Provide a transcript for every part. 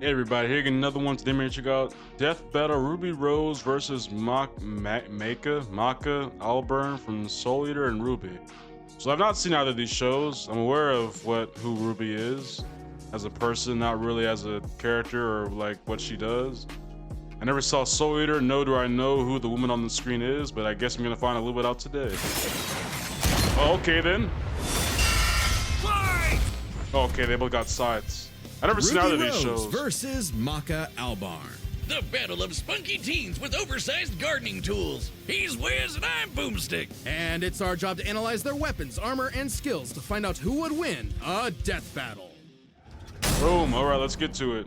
Hey everybody, here again, another one. Today we're gonna check out Death Battle Ruby Rose versus Maka, Albarn from Soul Eater and RWBY. So I've not seen either of these shows. I'm aware of who Ruby is as a person, not really as a character or like what she does. I never saw Soul Eater, nor do I know who the woman on the screen is, but I guess I'm gonna find a little bit out today. Oh, okay then. Fight! Okay, they both got sides. I never seen either of these shows. Versus Maka Albarn. The battle of spunky teens with oversized gardening tools. He's Wiz and I'm Boomstick. And it's our job to analyze their weapons, armor, and skills to find out who would win a death battle. Boom, alright, let's get to it.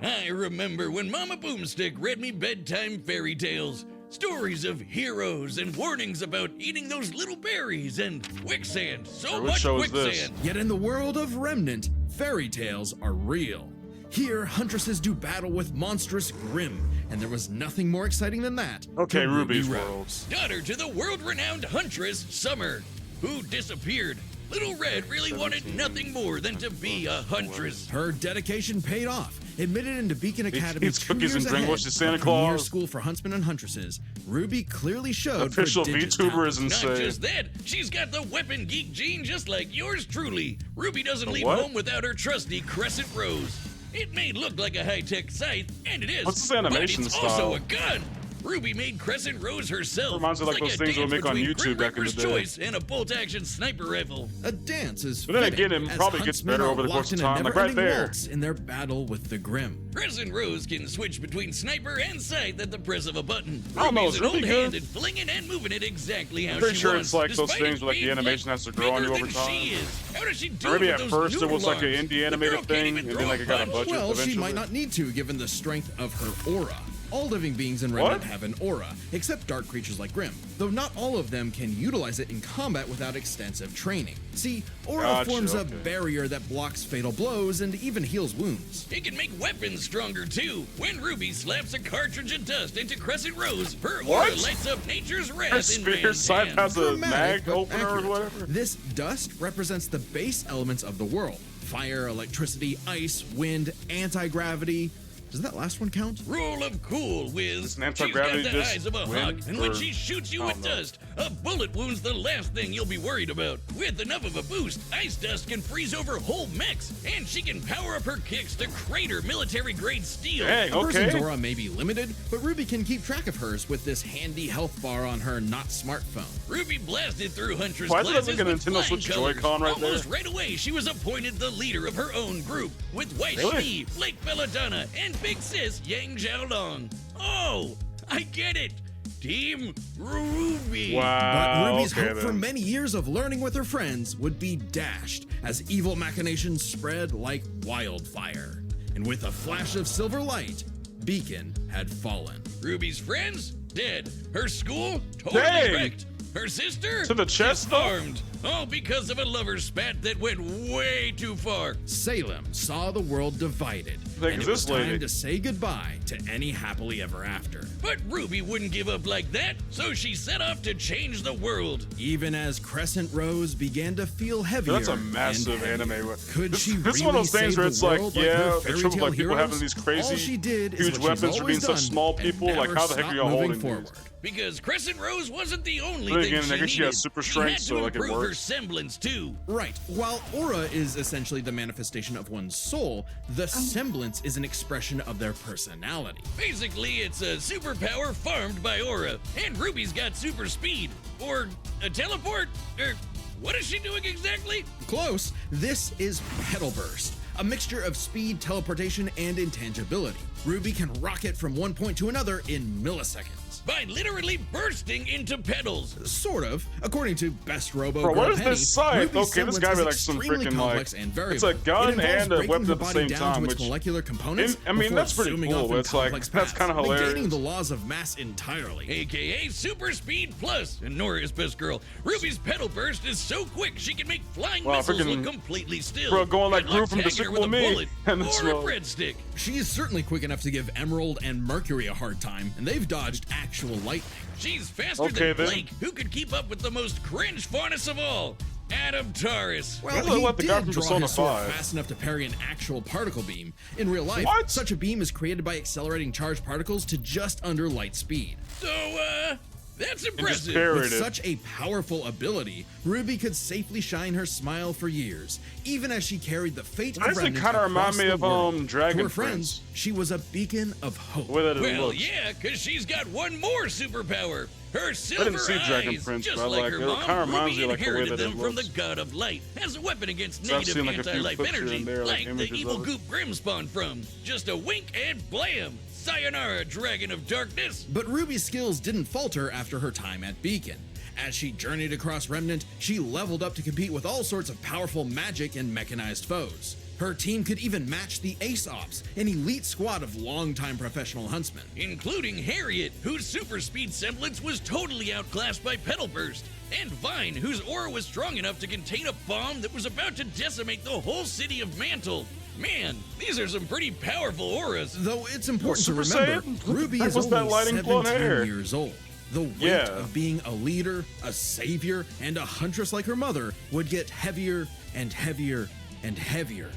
I remember when Mama Boomstick read me bedtime fairy tales. Stories of heroes and warnings about eating those little berries and quicksand. So Which much show is this? quicksand. Yet in the world of Remnant, fairy tales are real. Here, huntresses do battle with monstrous Grimm, and there was nothing more exciting than that. Okay, to Ruby's Ruby world. Rose. Daughter to the world-renowned huntress, Summer, who disappeared. Little Red really wanted nothing more than to be a huntress. Her dedication paid off. Admitted into Beacon Academy eats 2 cookies years and drink ahead, wishes, Santa a premier Claus. school for huntsmen and huntresses, Ruby clearly showed Official prodigious VTuber is talent. Not insane. just that, she's got the weapon geek gene just like yours truly. Ruby doesn't leave what? home without her trusty Crescent Rose. It may look like a high-tech scythe, and it is. What's this animation but it's style? also a gun. Ruby made Crescent Rose herself. Reminds me of, It's like, those a things we'll dance make on between YouTube back in the Grim Reaper's day. Choice and a bolt-action sniper rifle. A dance is But then fitting, again, it as probably gets huntsmen better are over the course locked of in a time, like right never-ending there. waltz in their battle with the Grimm. Crescent Rose can switch between sniper and scythe at the press of a button. I don't know, Ruby's is an Ruby old good? hand at flinging and moving it exactly how I'm pretty she sure wants. it's like those despite things it where, like, the being, animation has to grow on bigger you over than time. She is. How does she do Maybe with at those first it was noodle like an arms? indie The animated girl can't thing, even and throw then like it got a punch. budget Well, she eventually. might not need to, given the strength of her aura. All living beings in Remnant What? have an aura, except dark creatures like Grimm, though not all of them can utilize it in combat without extensive training. See, aura Gotcha, forms a okay. barrier that blocks fatal blows and even heals wounds. It can make weapons stronger too. When Ruby slaps a cartridge of dust into Crescent Rose, her aura What? lights up nature's Her wrath in spear man's side hand. has a Dramatic, mag but opener or accurate. whatever. This dust represents the base elements of the world: fire, electricity, ice, wind, anti-gravity. Does that last one count? Rule of cool, Is Wiz. an She's got anti-gravity the just eyes of a wind hawk, and when or- she shoots you I with don't know. dust, a bullet wound's the last thing you'll be worried about. With enough of a boost, ice dust can freeze over whole mechs, and she can power up her kicks to crater military-grade steel. Dang, A person's okay. aura may be limited, but Ruby can keep track of hers with this handy health bar on her not smartphone. Ruby blasted through Huntress Why is it classes like a with Nintendo flying Switch colors. Joy-Con right there? Almost right away, she was appointed the leader of her own group, with White Really? Shmi, Flake Belladonna, and Big Sis Yang Xiaolong. Oh, I get it. Team Ruby. But Wow. Ruby's okay, hope for then. many years of learning with her friends would be dashed as evil machinations spread like wildfire. And with a flash of silver light, Beacon had fallen. Ruby's friends dead. Her school totally Dang. wrecked. Her sister To the chest, though? disarmed. All because of a lover spat that went way too far. Salem saw the world divided, Like, and is it was this lady? time to say goodbye to any happily ever after. But Ruby wouldn't give up like that, so she set off to change the world. Even as Crescent Rose began to feel heavier. That's a and massive heavier. anime. Could this, she this is really one of those things save where the it's like, world yeah, her the fairy trouble tale like people heroes? having these All crazy, she did is huge what she's weapons for being always such done small and people. Like, never how the heck are stopped y'all moving holding forward. these? Because Crescent Rose wasn't the only But thing again, she I guess she needed. has super She strength, had to so, like, it improve her works. semblance too. Right. While aura is essentially the manifestation of one's soul, the semblance is an expression of their personality. Basically, it's a superpower farmed by Aura, and Ruby's got super speed. Or a teleport? Or what is she doing exactly? Close. This is Petal Burst, a mixture of speed, teleportation, and intangibility. Ruby can rocket from one point to another in milliseconds. By literally bursting into petals. Sort of. According to Best Robo Bro, what Girl is Penny, this scythe? Ruby's Okay, this semblance gotta be is like some extremely freaking, like- complex and variable. it's a gun It involves and a breaking weapon the at the body same down time, to its which- molecular components. I mean, before that's pretty zooming cool, off in but it's like- complex that's paths, kinda hilarious. negating the laws of mass entirely. AKA Super Speed Plus. And Nora is best girl. Ruby's petal burst is so quick she can make flying Wow, missiles freaking- look completely still. Bro, going like Good luck Gru from tagging her with Despicable a Me bullet and the or a smoke. breadstick. She is certainly quick enough to give Emerald and Mercury a hard time, and they've dodged actual lightning. She's faster Okay, than then. Blake, who could keep up with the most cringe faunus of all. Adam Taurus. Well, Really he let the guy did from draw Persona his sword 5. fast enough to parry an actual particle beam. In real life, What? such a beam is created by accelerating charged particles to just under light speed. So, that's impressive. parried With it. such a powerful ability, RWBY could safely shine her smile for years, even as she carried the fate of Honestly, remnants kinda across remind me the of, world. Dragon To her friends, Prince. she was a beacon of hope. The way that it Well, looks. yeah, because she's got one more superpower. Her silver didn't see eyes. Dragon Prince, Just but like like, her it mom, kinda reminds RWBY me of, like, the way inherited that it them from the looks. god of light as a weapon against So I've negative seen, like, a few anti-life clips here energy, and there, like, like the images evil of it. goop Grim spawned from. Just a wink and blam! Sayonara, Dragon of Darkness! But RWBY's skills didn't falter after her time at Beacon. As she journeyed across Remnant, she leveled up to compete with all sorts of powerful magic and mechanized foes. Her team could even match the Ace Ops, an elite squad of longtime professional huntsmen. Including Harriet, whose super speed semblance was totally outclassed by Petal Burst, and Vine, whose aura was strong enough to contain a bomb that was about to decimate the whole city of Mantle. Man, these are some pretty powerful auras. Though it's important to Super remember, Saiyan? RWBY That is was that only lighting blonde 17 hair. years old. The weight Yeah. of being a leader, a savior, and a huntress like her mother would get heavier and heavier and heavier.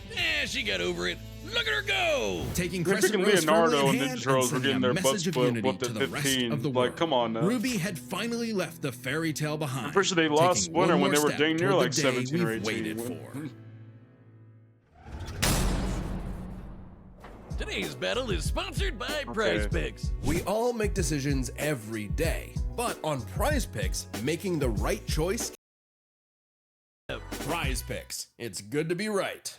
She got over it. Look at her go! Taking They're Crescent picking Rose Leonardo firmly in and hand Ninja Turtles were sending getting a their message butts of split unity with to the the rest 15. of the Like, world. come on now. RWBY had finally left the fairy tale behind. I'm pretty sure they lost taking Splinter one when more they were step dang near toward like the day 17 or we've 18. waited for. Today's battle is sponsored by Prize Picks. We all make decisions every day, but on Prize Picks, making the right choice. Prize Picks. It's good to be right.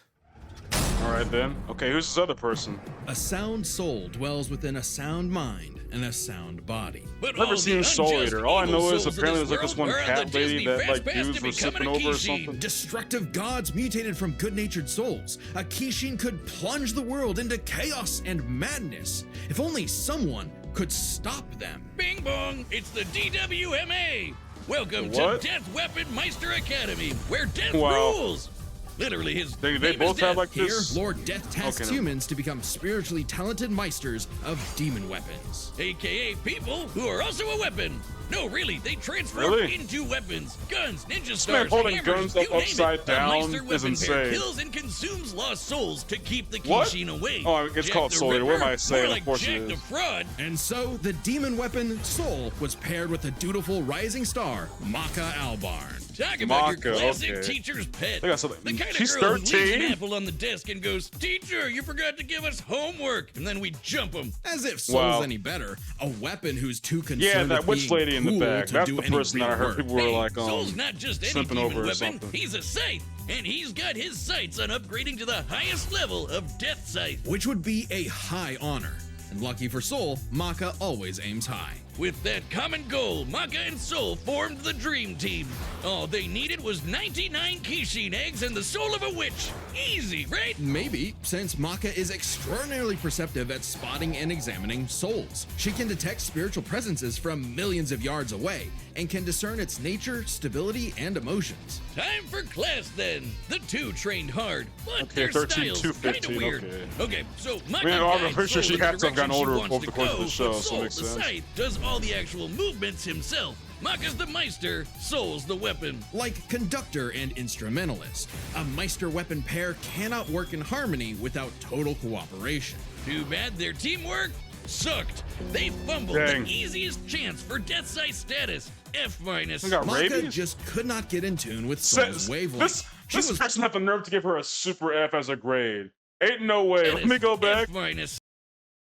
All right then. Okay, who's this other person? A sound soul dwells within a sound mind and a sound body. But Never all the seen Soul unjust Eater. All I evil know is souls of apparently there's like this world one are on the cat lady Disney that Fast like Pass dudes to were become sipping a over or Kishin. something. Destructive gods mutated from good-natured souls. A Kishin could plunge the world into chaos and madness. If only someone could stop them. Bing bong, it's the DWMA. Welcome What? to Death Weapon Meister Academy, where death Wow. rules. Literally, his They name is both have Death. like Here, this. Lord Death tasks Okay, no. humans to become spiritually talented meisters of demon weapons. AKA people who are also a weapon. No, really, they transform Really? into weapons, guns, ninja man stars, holding hammers, guns you up name upside it. down A Meister is weapon pair insane. kills and consumes lost souls to keep the What? Kishin away. Oh, it's Jack called the Soul Eater. What am I Ripper, saying? More Of like course it Jack is. the Fraud. And so, the demon weapon Soul was paired with the dutiful rising star, Maka Albarn. Talk about Maka, your classic okay. teacher's pet. They got something- The kind she's of girl who leaves an 13? apple on the desk and goes, "Teacher, you forgot to give us homework," and then we jump them. As if Soul's Wow. any better, a weapon who's too concerned Yeah, that with witch being lady in the cool back. to That's do the any person that I real heard work. people were like, Soul's not just any slipping demon over or weapon. something. He's a scythe, and he's got his sights on upgrading to the highest level of Death Scythe. Which would be a high honor. And lucky for Soul, Maka always aims high. With that common goal, Maka and Soul formed the Dream Team. All they needed was 99 Kishin eggs and the soul of a witch. Easy, right? Maybe, since Maka is extraordinarily perceptive at spotting and examining souls. She can detect spiritual presences from millions of yards away and can discern its nature, stability, and emotions. Time for class then. The two trained hard, but Okay, their 13 styles to kinda 15, weird. okay. Okay, so Maka I'm guides pretty sure Soul she in the had to have gotten direction she older wants over the to course of go, the show, but so it Soul, makes the sense. scythe, does all the actual movements himself. Maka's the Meister, Soul's the weapon. Like conductor and instrumentalist, a Meister weapon pair cannot work in harmony without total cooperation. Too bad their teamwork sucked. They fumbled Dang. the easiest chance for Death Scythe status. F-. They got Maka rabies? just could not get in tune with Soul's Says- wavelength. This person had the nerve to give her a super F as a grade. Ain't no way. Let me go back. F-.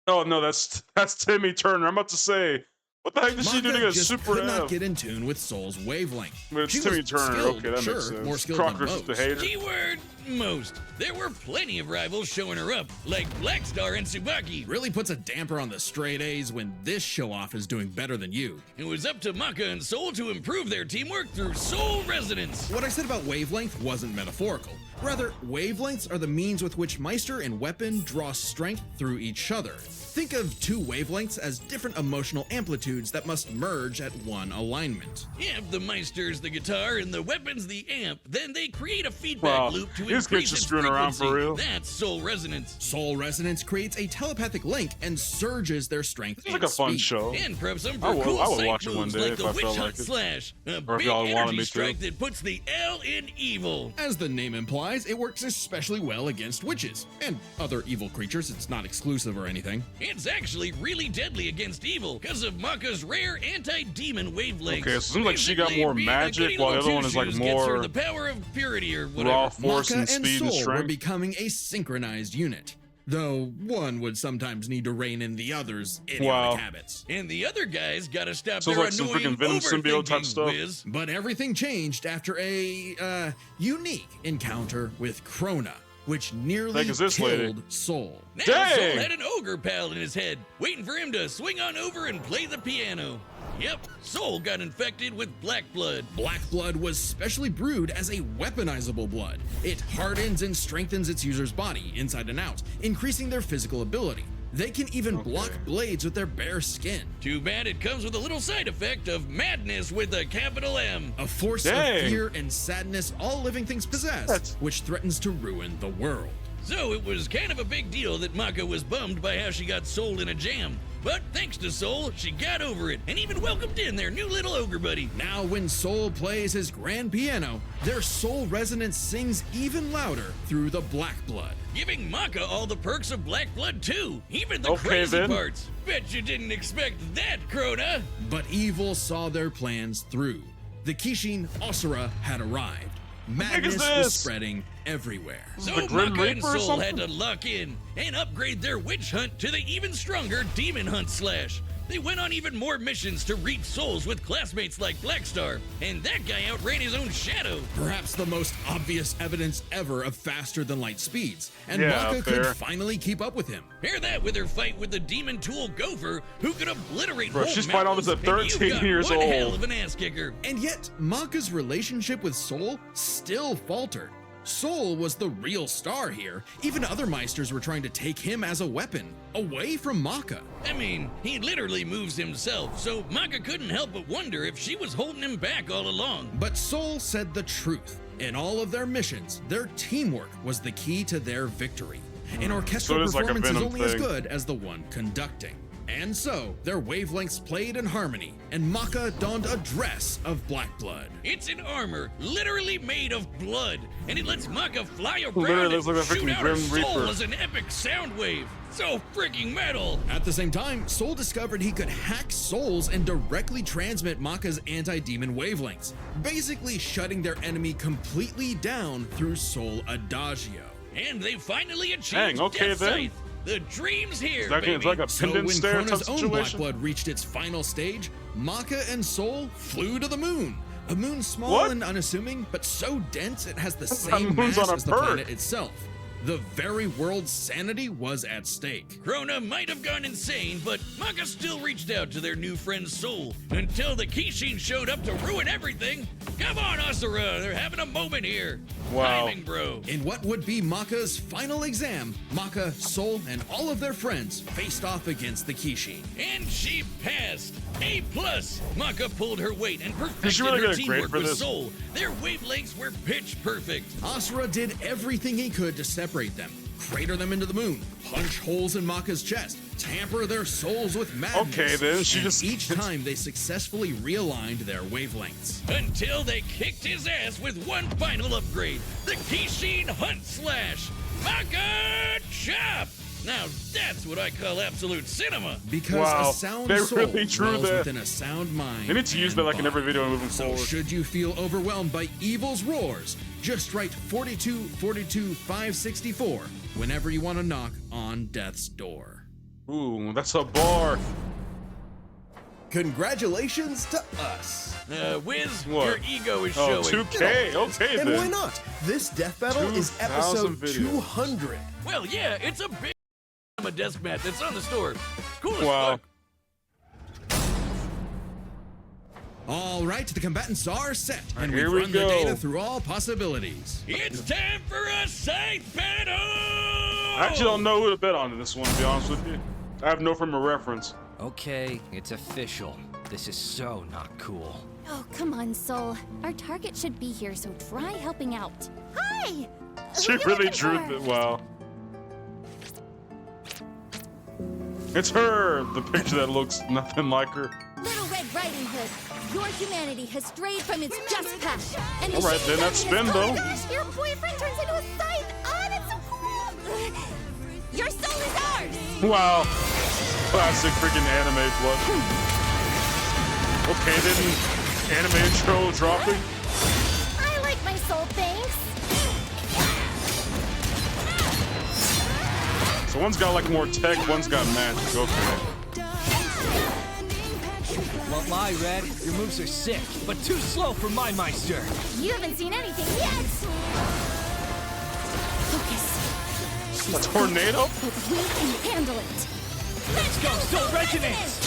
Oh no, that's Timmy Turner. I'm about to say, what the heck did she do to Maka get a just super could not F? get in tune with Soul's wavelength. But it's She Timmy was Turner. skilled, Okay, that sure, makes sense. more skilled Crocker's than just a most. hater. Keyword most. There were plenty of rivals showing her up, like Blackstar and Tsubaki. Really puts a damper on the straight A's when this show-off is doing better than you. It was up to Maka and Soul to improve their teamwork through Soul Resonance. What I said about wavelength wasn't metaphorical. Rather, wavelengths are the means with which Meister and weapon draw strength through each other. Think of two wavelengths as different emotional amplitudes that must merge at one alignment. If the Meister's the guitar and the weapon's the amp, then they create a feedback loop to increase its screwing around frequency. for real. That's soul resonance. Soul resonance creates a telepathic link and surges their strength It's like and a fun speed. show. And perhaps some I would- cool I would sight watch it one moves day like if the I Witch felt Hunt like it. Slash, a Or if big y'all wanted energy me to. strike that puts the L in evil. As the name implies, it works especially well against witches and other evil creatures. It's not exclusive or anything. It's actually really deadly against evil because of Maka's rare anti-demon wavelengths. Okay, so it seems like she got Basically, more being a magic, goody while the little other one is like two-shoes gets her more the power of purity or whatever. raw force Maka and speed and Soul were strength. becoming a synchronized unit, though one would sometimes need to rein in the other's idiotic Wow. habits. And the other guys gotta stop Sounds their like some annoying freaking Venom symbiote type overthinking, stuff. Wiz. But everything changed after a unique encounter with Krona, which nearly Heck is this lady? killed Soul. Now Dang! Soul had an ogre pal in his head, waiting for him to swing on over and play the piano. Yep, Soul got infected with black blood. Black blood was specially brewed as a weaponizable blood. It hardens and strengthens its user's body inside and out, increasing their physical ability. They can even block blades with their bare skin. Too bad it comes with a little side effect of madness with a capital M. A force Dang. of fear and sadness all living things possess, That's- which threatens to ruin the world. So it was kind of a big deal that Maka was bummed by how she got sold in a jam. But thanks to Soul, she got over it and even welcomed in their new little ogre buddy. Now when Soul plays his grand piano, their soul resonance sings even louder through the black blood. Giving Maka all the perks of black blood too, even the Okay, crazy then. parts. Bet you didn't expect that, Krona. But evil saw their plans through. The Kishin Asura had arrived. Madness was this? spreading everywhere. So the Grim Maka and Reaper or Soul had something? to lock in and upgrade their witch hunt to the even stronger demon hunt slash. They went on even more missions to reach souls with classmates like Blackstar, and that guy outran his own shadow. Perhaps the most obvious evidence ever of faster than light speeds, and Yeah, Maka fair. could finally keep up with him. Pair that with her fight with the demon tool Gopher, who could obliterate Bro, whole she's fighting all this at mountains, and 13 you've got years one old. hell of an ass kicker. And yet, Maka's relationship with Soul still faltered. Soul was the real star here. Even other Meisters were trying to take him as a weapon, away from Maka. I mean, he literally moves himself, so Maka couldn't help but wonder if she was holding him back all along. But Soul said the truth. In all of their missions, their teamwork was the key to their victory. An orchestral So it is like a performance is Venom only as thing. good as the one conducting. And so, their wavelengths played in harmony, and Maka donned a dress of black blood. It's an armor literally made of blood, and it lets Maka fly around Literally and looks like a shoot freaking out her Grim soul Reaper. as an epic sound wave. So freaking metal. At the same time, Soul discovered he could hack souls and directly transmit Maka's anti-demon wavelengths, basically shutting their enemy completely down through Soul Adagio. And they finally achieved Dang, okay Death then. Scythe. The dream's here, It's baby. like a So pendant when stare type Krona's own black situation. blood reached its final stage, Maka and Soul flew to the moon. A moon small What? and unassuming, but so dense it has the That same moon's mass on a as the perk. planet itself. The very world's sanity was at stake. Krona might have gone insane, but Maka still reached out to their new friend Soul until the Kishin showed up to ruin everything. Come on, Asura, they're having a moment here. Wow. Timing, bro. In what would be Maka's final exam, Maka, Soul, and all of their friends faced off against the Kishin. And she passed. A+. Maka pulled her weight and perfected she really her get a grade teamwork for with this? Soul. Their wavelengths were pitch perfect. Asura did everything he could to separate them, crater them into the moon, punch holes in Maka's chest, tamper their souls with madness. Okay, then she and just- each time they successfully realigned their wavelengths. Until they kicked his ass with one final upgrade, the Kishin Hunt Slash. Maka Chop! Now that's what I call absolute cinema. Because Wow, a sound they soul really drew dwells that. within a sound mind. They need to use and that like in every body. video moving So forward. should you feel overwhelmed by evil's roars, just write 42 whenever you want to knock on death's door. Ooh, that's a bar. Congratulations to us. Wiz, What? your ego is Oh, showing. 2K. Okay, And then. why not? This death battle is 2,000 episode videos. 200. Well, yeah, it's a big a desk mat that's on the store. Cool as Wow. fuck. All right, the combatants are set, and Here we've we run the go. data through all possibilities. It's time for a scythe battle! I actually don't know who to bet on in this one, to be honest with you. I have no frame of reference. Okay, it's official. This is so not cool. Oh, come on, Soul. Our target should be here, so try helping out. Hi! She Who you really looking drew for? the wow. It's her, the picture that looks nothing like her. Little Red Riding Hood, your humanity has strayed from its just path. And All right, then that's spin, though. Oh my gosh, your boyfriend turns into a scythe. Oh, that's so cool. Your soul is ours. Wow. Classic freaking anime blood. Okay, then anime intro dropping. I like my soul, thanks. So one's got like more tech, one's got magic. Okay. Won't lie, Red. Your moves are sick, but too slow for my Meister. You haven't seen anything yet. Focus. A tornado? But we can handle it. Let's go, Soul Resonance!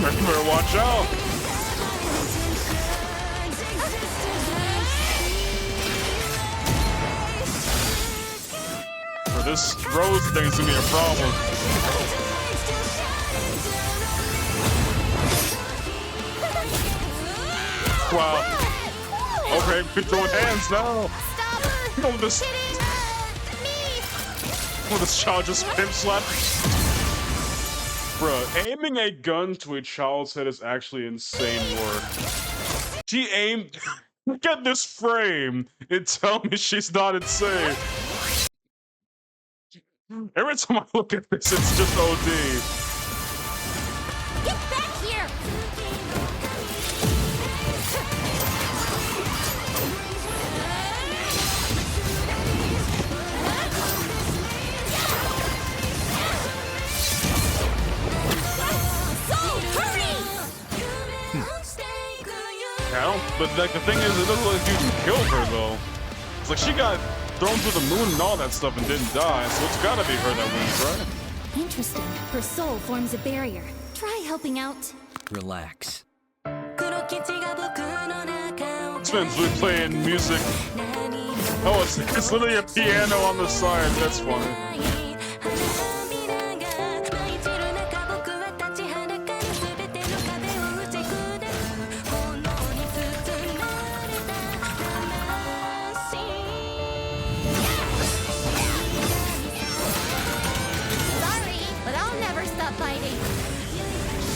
Better watch out. For this Rose thing's gonna be a problem. Wow. Okay, control hands now. Stop her. No, this. Hitting me. Oh, this child just pimp slapped. Bruh, aiming a gun to a child's head is actually insane work. She aimed. Look at this frame and tell me she's not insane. Every time I look at this, it's just OD. Get back here. Soul, hurry. I don't, but like the thing is, it doesn't look like you can kill her though. It's like she got thrown through the moon and all that stuff and didn't die, so it's gotta be her that wins, right? Interesting. Her soul forms a barrier. Try helping out. Relax. This man's been playing music. Oh, it's literally a piano on the side. That's funny. Sorry, but I'll never stop fighting.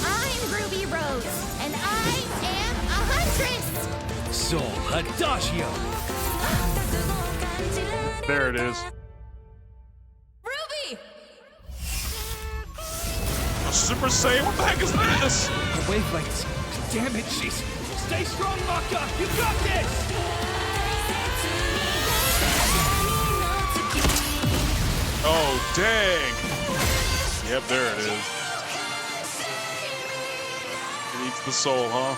I'm RWBY Rose, and I am a huntress. Soul Adagio! There it is. RWBY! A Super Saiyan? What the heck is this? The wavelengths. Damn it, she's... Stay strong, Maka! You got this! Oh, dang. Yep, there it is. It eats the soul, huh?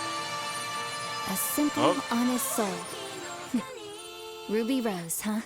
A simple, Oh. honest soul. RWBY Rose, huh?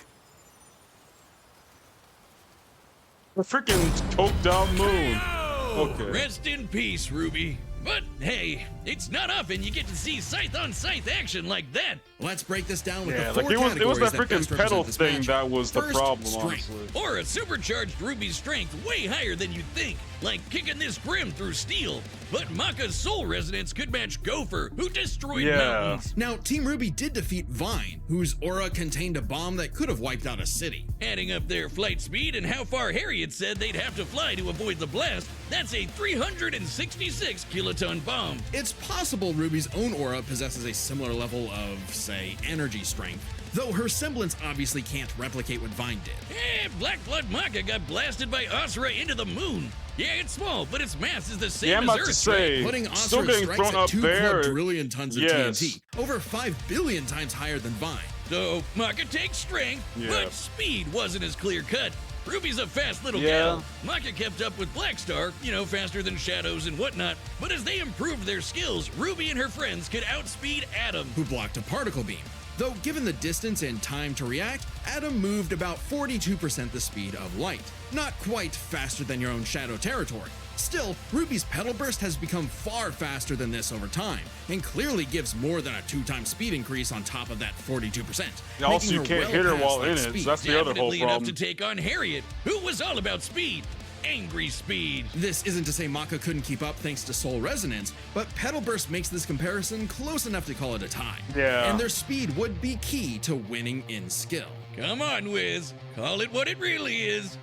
A freaking coked out moon. Oh, Okay. rest in peace, Ruby. But hey, it's not often you get to see scythe-on-scythe action like that. Let's break this down with Yeah, the like four it was categories that that best freaking pedal represent this thing match. that was the First, problem, strength. honestly. Or a supercharged Ruby's strength way higher than you'd think, like kicking this Grim through steel. But Maka's soul resonance could match Gopher, who destroyed Yeah. mountains. Now, Team RWBY did defeat Vine, whose aura contained a bomb that could have wiped out a city. Adding up their flight speed and how far Harriet said they'd have to fly to avoid the blast, that's a 366 kiloton bomb. It's possible RWBY's own aura possesses a similar level of, say, energy strength, though her semblance obviously can't replicate what Vine did. Black Blood Maka got blasted by Asura into the moon. Yeah, it's small, but its mass is the same Yeah, I'm as about to Earth's. say, Putting still Asura getting strikes thrown at up 2 there. quadrillion tons of Yes. TNT, over 5 billion times higher than Vine. So Maka takes strength, Yeah. but speed wasn't as clear cut. Ruby's a fast little Yeah. gal. Maka kept up with Blackstar, faster than Shadows and whatnot. But as they improved their skills, Ruby and her friends could outspeed Atom. Who blocked a particle beam. Though given the distance and time to react, Atom moved about 42% the speed of light. Not quite faster than your own Shadow territory. Still, RWBY's Petal Burst has become far faster than this over time, and clearly gives more than a 2x speed increase on top of that 42%. Yeah, also, you can't hit her while in it, so that's the other whole Definitely enough problem. to take on Harriet, who was all about speed. Angry speed. This isn't to say Maka couldn't keep up thanks to Soul Resonance, but Petal Burst makes this comparison close enough to call it a tie. Yeah. And their speed would be key to winning in skill. Come on, Wiz. Call it what it really is.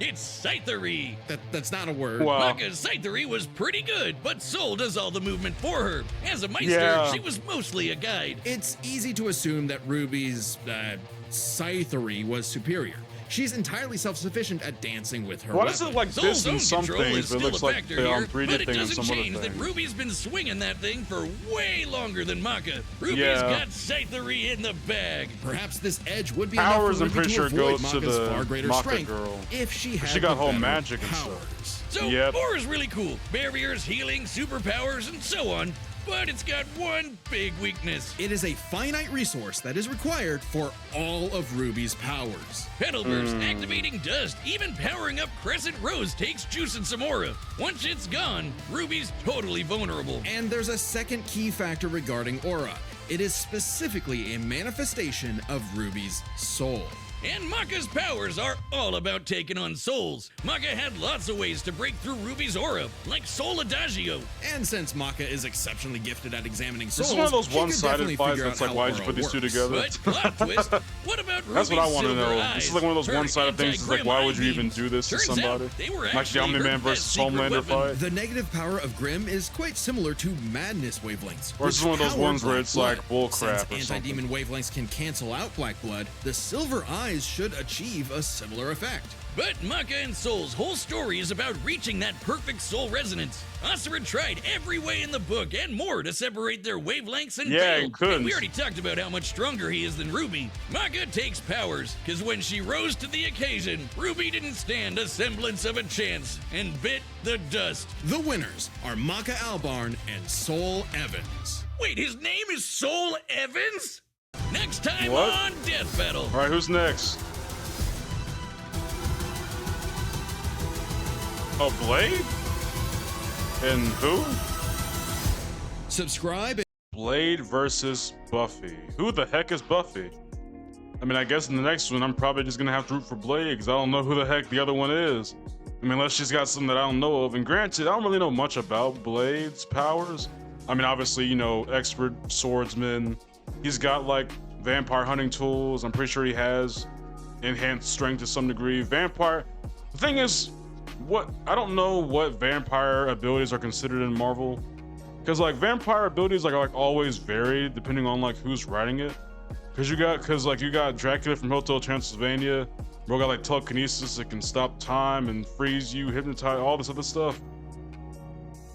It's Scythery. That's not a word. Wow. Maka's Scythery was pretty good, but Soul does all the movement for her. As a Meister, Yeah. she was mostly a guide. It's easy to assume that RWBY's Scythery was superior. She's entirely self-sufficient at dancing with her Why weapon. does it like Soul's this in own some control is things, but it still looks a like factor they on here, 3D but it thing in doesn't some other change that things? RWBY's been swinging that thing for way longer than Maka. RWBY's Yeah. got Scythery in the bag. Perhaps this edge would be Powers, I'm enough for pretty RWBY sure, to avoid goes to Maka's the far greater Maka strength girl. if she had She got the whole better magic and powers. stuff. So, Yep. Aura's really cool. Barriers, healing, superpowers, and so on. But it's got one big weakness. It is a finite resource that is required for all of RWBY's powers. Petal Hmm. Burst, activating dust, even powering up Crescent Rose takes juice and some aura. Once it's gone, RWBY's totally vulnerable. And there's a second key factor regarding aura. It is specifically a manifestation of RWBY's soul. And Maka's powers are all about taking on souls. Maka had lots of ways to break through RWBY's aura, like Soul Adagio. And since Maka is exceptionally gifted at examining souls, This is one of those she could one-sided definitely fights figure that's out like, how why'd you aura put these two works. together? But plot twist, what about RWBY's That's what I want to silver know. eyes? This is like one of those Her one-sided things. It's like, anti-grim why eye would you even beams. do this to Turns somebody? out they were Like the actually her Omni-Man best versus secret Homelander weapon. fight? The negative power of Grimm is quite similar to Madness wavelengths. Or it's which one of those power ones where Black it's like Blood. bull crap Since or something. anti-demon wavelengths can cancel out Black Blood, the Silver Eyes should achieve a similar effect. But Maka and Soul's whole story is about reaching that perfect soul resonance. Asura tried every way in the book and more to separate their wavelengths and Yeah, he failed. couldn't. And we already talked about how much stronger he is than RWBY. Maka takes powers, because when she rose to the occasion, RWBY didn't stand a semblance of a chance and bit the dust. The winners are Maka Albarn and Soul Evans. Wait, his name is Soul Evans? Next time What? on Death Battle. All right, who's next? Oh, Blade? And who? Subscribe. Blade versus Buffy. Who the heck is Buffy? I mean, I guess in the next one, I'm probably just gonna have to root for Blade because I don't know who the heck the other one is. I mean, unless she's got something that I don't know of. And granted, I don't really know much about Blade's powers. I mean, obviously, you know, expert swordsman. He's got like vampire hunting tools. I'm pretty sure he has enhanced strength to some degree. Vampire. The thing is, I don't know what vampire abilities are considered in Marvel. Because like vampire abilities like always vary depending on like who's writing it. Because you got Dracula from Hotel Transylvania. Bro got like telekinesis that can stop time and freeze you, hypnotize, all this other stuff.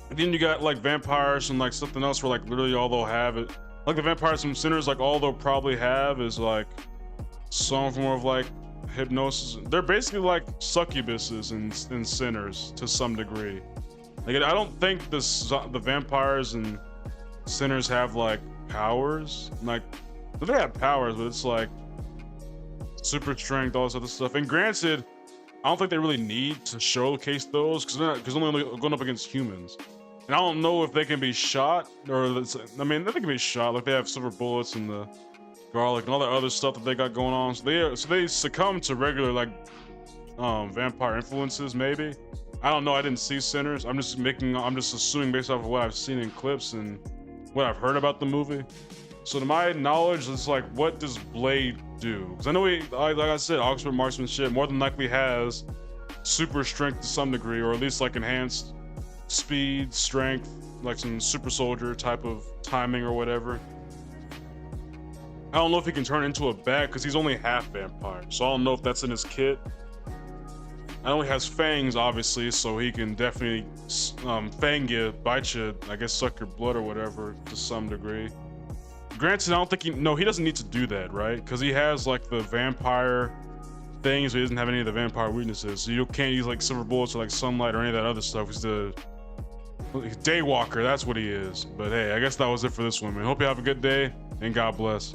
And then you got like vampires and like something else where like literally all they'll have it. Like the vampires from Sinners, like all they'll probably have is like some form of like hypnosis. They're basically like succubuses and Sinners to some degree. Like I don't think the vampires and Sinners have like powers. Like they have powers, but it's like super strength, all this other stuff. And granted, I don't think they really need to showcase those because they're only going up against humans. And I don't know if they can be shot or I mean, they can be shot. Like they have silver bullets and the garlic and all that other stuff that they got going on. So they succumb to regular like vampire influences maybe. I don't know. I didn't see Sinners. I'm just assuming based off of what I've seen in clips and what I've heard about the movie. So to my knowledge, it's like, what does Blade do? Because I know he, like I said, Oxford marksmanship more than likely has super strength to some degree, or at least like enhanced speed, strength, like some super soldier type of timing or whatever. I don't know if he can turn into a bat because he's only half vampire, so I don't know if that's in his kit. I know he has fangs, obviously, so he can definitely fang you, bite you, I guess suck your blood or whatever to some degree. Granted, I don't think he doesn't need to do that, right? Because he has like the vampire things, so he doesn't have any of the vampire weaknesses. So you can't use like silver bullets or like sunlight or any of that other stuff. He's the Daywalker, that's what he is. But hey, I guess that was it for this one, man. Hope you have a good day and God bless.